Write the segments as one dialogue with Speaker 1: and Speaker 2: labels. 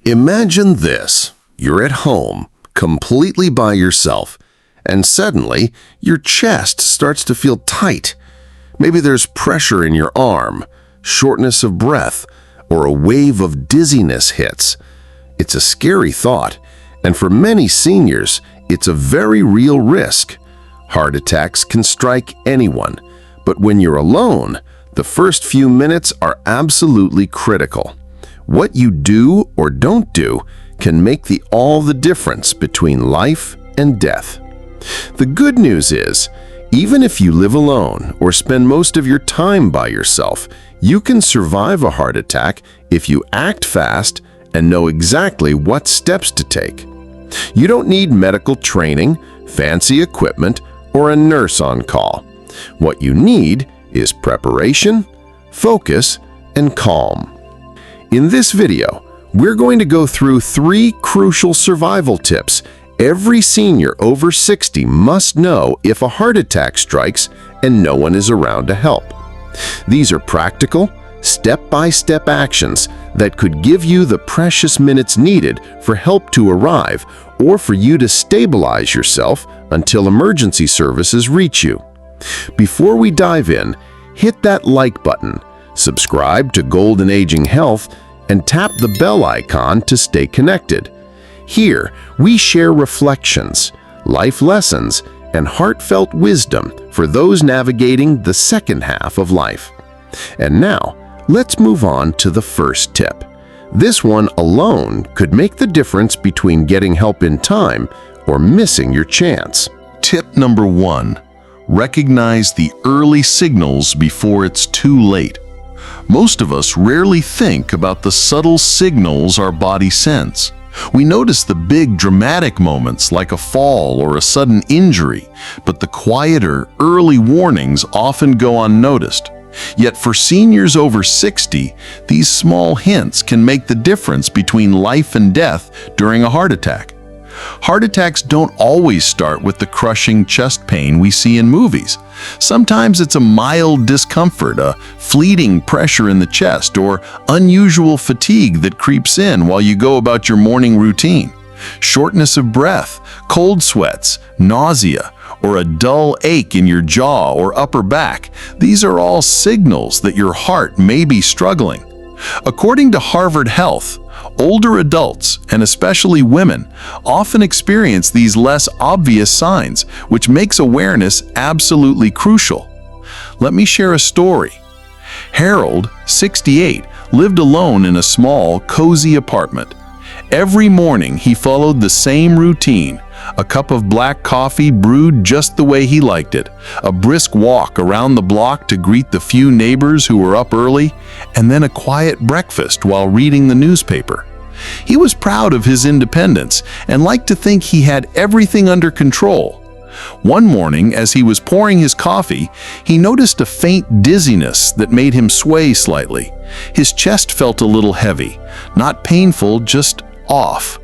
Speaker 1: Imagine this. You're at home, completely by yourself, and suddenly your chest starts to feel tight. Maybe there's pressure in your arm, shortness of breath, or a wave of dizziness hits. It's a scary thought, and for many seniors, it's a very real risk. Heart attacks can strike anyone, but when you're alone, the first few minutes are absolutely critical. What you do or don't do can make all the difference between life and death. The good news is, even if you live alone or spend most of your time by yourself, you can survive a heart attack if you act fast and know exactly what steps to take. You don't need medical training, fancy equipment, or a nurse on call. What you need is preparation, focus, and calm. In this video, we're going to go through 3 crucial survival tips every senior over 60 must know if a heart attack strikes and no one is around to help. These are practical, step-by-step actions that could give you the precious minutes needed for help to arrive or for you to stabilize yourself until emergency services reach you. Before we dive in, hit that like button, subscribe to Golden Aging Health, and tap the bell icon to stay connected. Here, we share reflections, life lessons, and heartfelt wisdom for those navigating the second half of life. And now, let's move on to the first tip. This one alone could make the difference between getting help in time or missing your chance.
Speaker 2: Tip number 1. Recognize the early signals before it's too late. Most of us rarely think about the subtle signals our body sends. We notice the big dramatic moments like a fall or a sudden injury, but the quieter, early warnings often go unnoticed. Yet for seniors over 60, these small hints can make the difference between life and death during a heart attack. Heart attacks don't always start with the crushing chest pain we see in movies. Sometimes it's a mild discomfort, a fleeting pressure in the chest, or unusual fatigue that creeps in while you go about your morning routine. Shortness of breath, cold sweats, nausea, or a dull ache in your jaw or upper back, these are all signals that your heart may be struggling. According to Harvard Health, older adults, and especially women, often experience these less obvious signs, which makes awareness absolutely crucial. Let me share a story. Harold, 68, lived alone in a small, cozy apartment. Every morning he followed the same routine: a cup of black coffee brewed just the way he liked it, a brisk walk around the block to greet the few neighbors who were up early, and then a quiet breakfast while reading the newspaper. He was proud of his independence and liked to think he had everything under control. One morning, as he was pouring his coffee, he noticed a faint dizziness that made him sway slightly. His chest felt a little heavy, not painful, just off.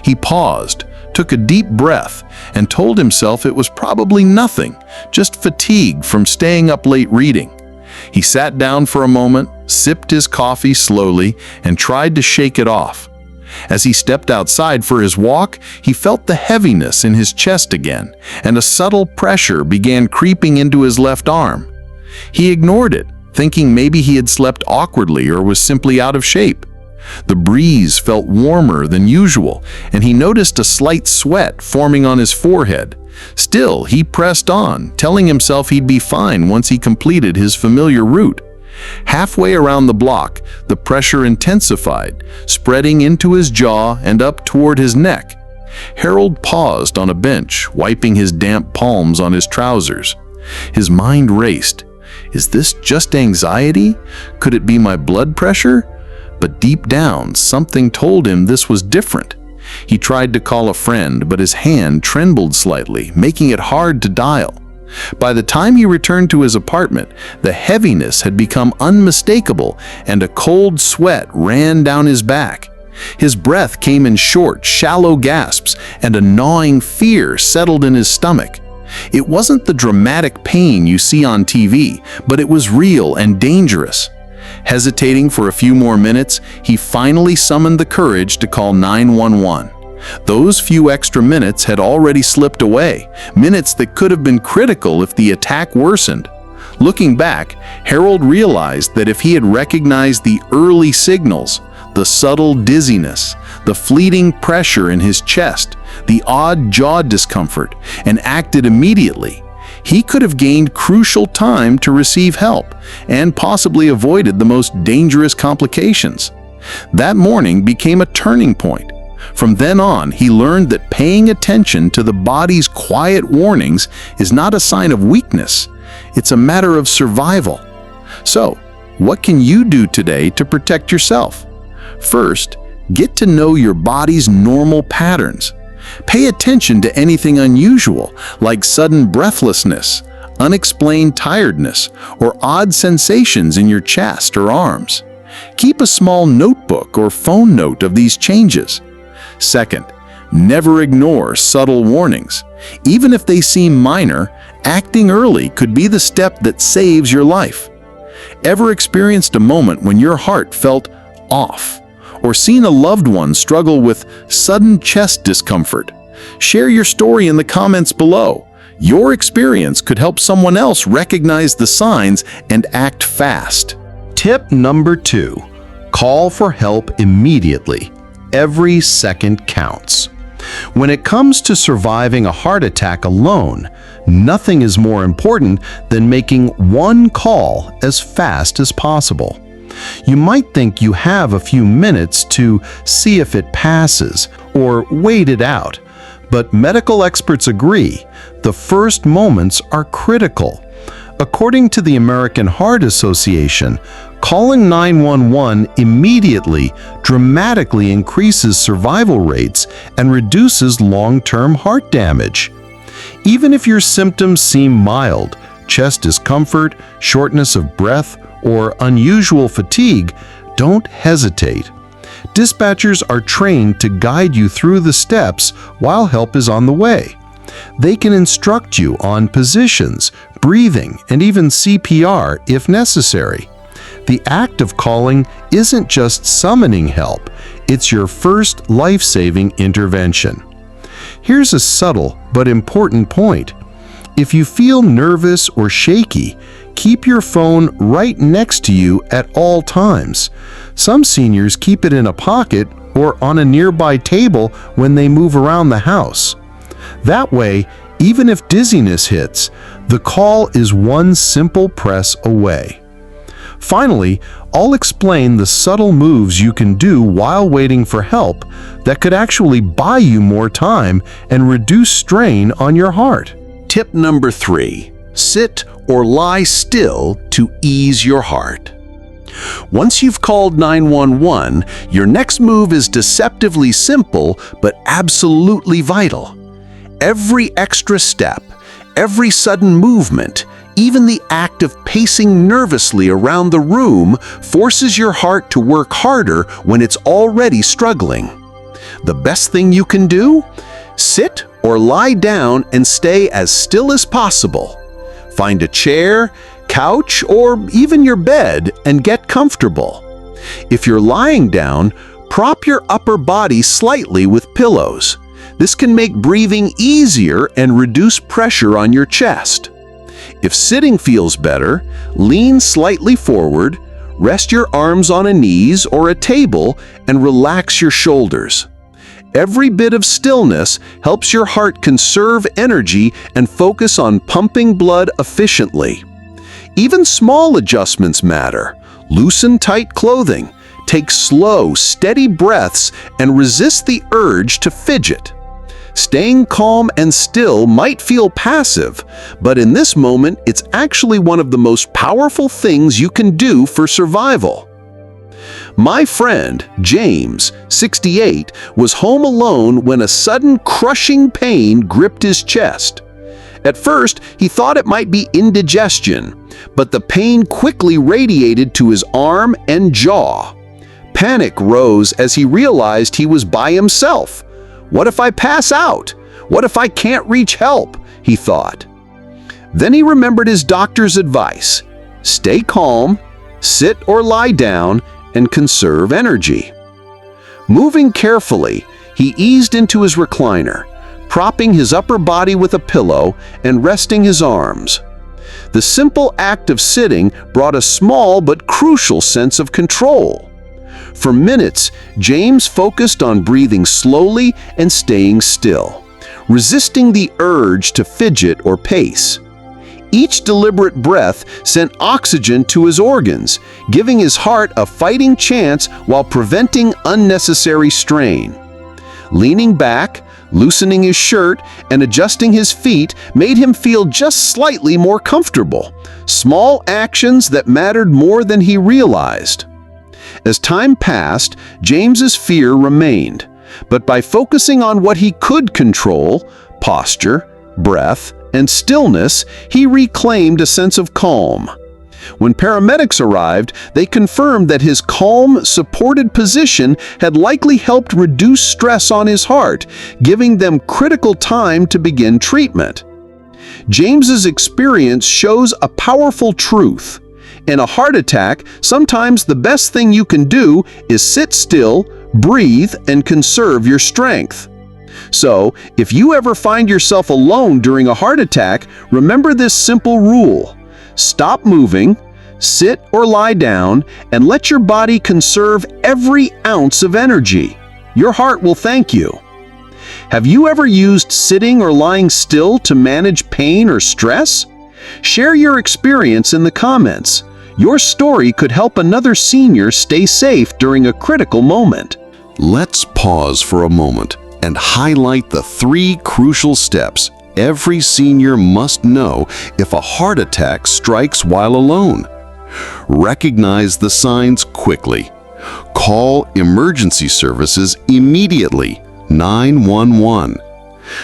Speaker 2: He paused, took a deep breath, and told himself it was probably nothing, just fatigue from staying up late reading. He sat down for a moment, sipped his coffee slowly, and tried to shake it off. As he stepped outside for his walk, he felt the heaviness in his chest again, and a subtle pressure began creeping into his left arm. He ignored it, thinking maybe he had slept awkwardly or was simply out of shape. The breeze felt warmer than usual, and he noticed a slight sweat forming on his forehead. Still, he pressed on, telling himself he'd be fine once he completed his familiar route. Halfway around the block, the pressure intensified, spreading into his jaw and up toward his neck. Harold paused on a bench, wiping his damp palms on his trousers. His mind raced. Is this just anxiety? Could it be my blood pressure? But deep down, something told him this was different. He tried to call a friend, but his hand trembled slightly, making it hard to dial. By the time he returned to his apartment, the heaviness had become unmistakable, and a cold sweat ran down his back. His breath came in short, shallow gasps, and a gnawing fear settled in his stomach. It wasn't the dramatic pain you see on TV, but it was real and dangerous. Hesitating for a few more minutes, he finally summoned the courage to call 911. Those few extra minutes had already slipped away, minutes that could have been critical if the attack worsened. Looking back, Harold realized that if he had recognized the early signals, the subtle dizziness, the fleeting pressure in his chest, the odd jaw discomfort, and acted immediately, he could have gained crucial time to receive help and possibly avoided the most dangerous complications. That morning became a turning point. From then on, he learned that paying attention to the body's quiet warnings is not a sign of weakness. It's a matter of survival. So, what can you do today to protect yourself? First, get to know your body's normal patterns. Pay attention to anything unusual, like sudden breathlessness, unexplained tiredness, or odd sensations in your chest or arms. Keep a small notebook or phone note of these changes. Second, never ignore subtle warnings. Even if they seem minor, acting early could be the step that saves your life. Ever experienced a moment when your heart felt off, or seen a loved one struggle with sudden chest discomfort? Share your story in the comments below. Your experience could help someone else recognize the signs and act fast.
Speaker 3: Tip number 2, call for help immediately. Every second counts. When it comes to surviving a heart attack alone, nothing is more important than making one call as fast as possible. You might think you have a few minutes to see if it passes or wait it out, but medical experts agree the first moments are critical. According to the American Heart Association, calling 911 immediately dramatically increases survival rates and reduces long-term heart damage. Even if your symptoms seem mild, chest discomfort, shortness of breath, or unusual fatigue, don't hesitate. Dispatchers are trained to guide you through the steps while help is on the way. They can instruct you on positions, breathing, and even CPR if necessary. The act of calling isn't just summoning help, it's your first life-saving intervention. Here's a subtle but important point. If you feel nervous or shaky, keep your phone right next to you at all times. Some seniors keep it in a pocket or on a nearby table when they move around the house. That way, even if dizziness hits, the call is one simple press away. Finally, I'll explain the subtle moves you can do while waiting for help that could actually buy you more time and reduce strain on your heart.
Speaker 2: Tip number 3, sit or lie still to ease your heart. Once you've called 911, your next move is deceptively simple but absolutely vital. Every extra step, every sudden movement, even the act of pacing nervously around the room forces your heart to work harder when it's already struggling. The best thing you can do? Sit or lie down and stay as still as possible. Find a chair, couch, or even your bed and get comfortable. If you're lying down, prop your upper body slightly with pillows. This can make breathing easier and reduce pressure on your chest. If sitting feels better, lean slightly forward, rest your arms on a knees or a table, and relax your shoulders. Every bit of stillness helps your heart conserve energy and focus on pumping blood efficiently. Even small adjustments matter. Loosen tight clothing, take slow, steady breaths, and resist the urge to fidget. Staying calm and still might feel passive, but in this moment, it's actually one of the most powerful things you can do for survival. My friend, James, 68, was home alone when a sudden crushing pain gripped his chest. At first, he thought it might be indigestion, but the pain quickly radiated to his arm and jaw. Panic rose as he realized he was by himself. What if I pass out? What if I can't reach help? He thought. Then he remembered his doctor's advice. Stay calm,
Speaker 3: sit or lie down, and conserve energy. Moving carefully, he eased into his recliner, propping his upper body with a pillow and resting his arms. The simple act of sitting brought a small but crucial sense of control. For minutes, James focused on breathing slowly and staying still, resisting the urge to fidget or pace. Each deliberate breath sent oxygen to his organs, giving his heart a fighting chance while preventing unnecessary strain. Leaning back, loosening his shirt, and adjusting his feet made him feel just slightly more comfortable, small actions that mattered more than he realized. As time passed, James's fear remained, but by focusing on what he could control, posture, breath, and stillness, he reclaimed a sense of calm. When paramedics arrived, they confirmed that his calm, supported position had likely helped reduce stress on his heart, giving them critical time to begin treatment. James's experience shows a powerful truth. In a heart attack, sometimes the best thing you can do is sit still, breathe, and conserve your strength. So, if you ever find yourself alone during a heart attack, remember this simple rule. Stop moving, sit or lie down, and let your body conserve every ounce of energy. Your heart will thank you. Have you ever used sitting or lying still to manage pain or stress? Share your experience in the comments. Your story could help another senior stay safe during a critical moment.
Speaker 1: Let's pause for a moment and highlight the 3 crucial steps every senior must know if a heart attack strikes while alone. Recognize the signs quickly. Call emergency services immediately, 911.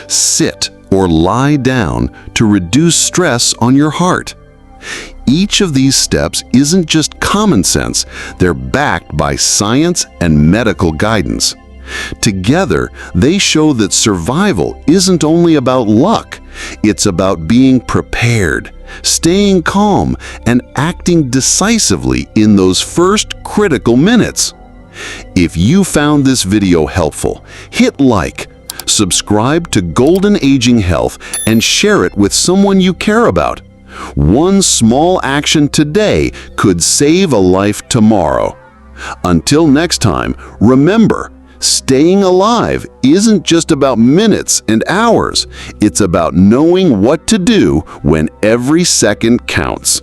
Speaker 1: Sit or lie down to reduce stress on your heart. Each of these steps isn't just common sense, they're backed by science and medical guidance. Together, they show that survival isn't only about luck, it's about being prepared, staying calm, and acting decisively in those first critical minutes. If you found this video helpful, hit like, subscribe to Golden Aging Health, and share it with someone you care about. One small action today could save a life tomorrow. Until next time, remember, staying alive isn't just about minutes and hours. It's about knowing what to do when every second counts.